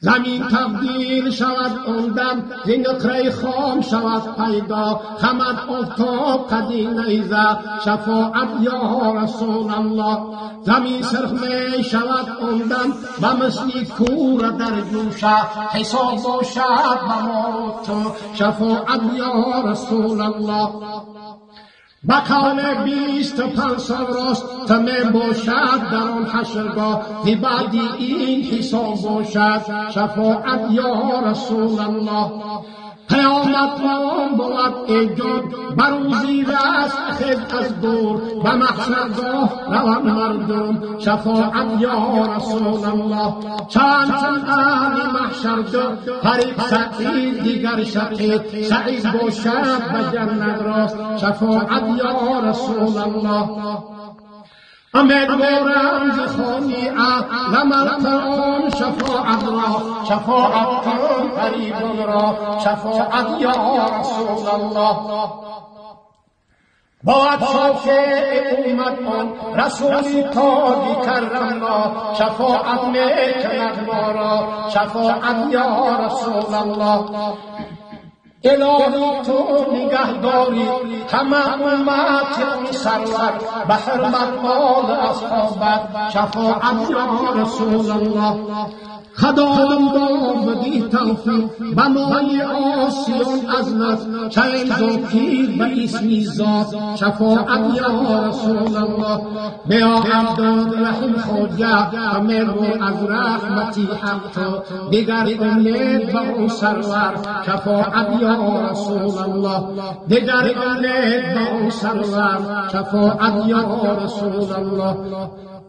زمین تبدیل شود اون دم ز نقره خام شود پیدا خمد آفتاب قدی نیزه شفاعت یا رسول الله زمین سرخ می شود اون دم و مثل کور در جوشه حساب باشد و ما تو شفاعت یا رسول الله با قول 25 سال راست تمام باشد در آن حشرگاه زی بعدی این حساب باشد شفاعت یا رسول الله قیامت روان بود ایجاد بر روزی رست خود از دور به محشرگاه روان مردم شفاعت یا رسول الله چند اهل محشرگاه فریق سعید دیگر شقید سعید باشد به جنت راست شفاعت یا رسول الله امیدوارم ز خانی عالم آن شفاعت را شفاعت کن غریبان را شفاعت یا رسول الله باید شافع امت آن رسول تاجی کرم را شفاعت میکند ما را شفاعت یا رسول الله الهی تو نگهداری همه امت اون سرور به حرمت آل اصحابت شفاعت یا رسول الله خداوند بدی توفیق به مای آسیان عظمت چین ذکیر به اسمی ذات شفاعت یا رسول الله بیا عبدالرحیم خواجه امیر از رحمتی حق تو دیگر امید به اون سرور شفاعت یا رسول الله دیگر امید به اون سرور شفاعت یا رسول الله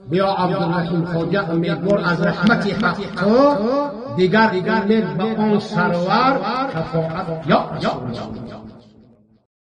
بیا عبدالرحیم خواجه امیدوار از رحمتی حق تو دیگر امید به اون سرور شفاعت یا رسول الله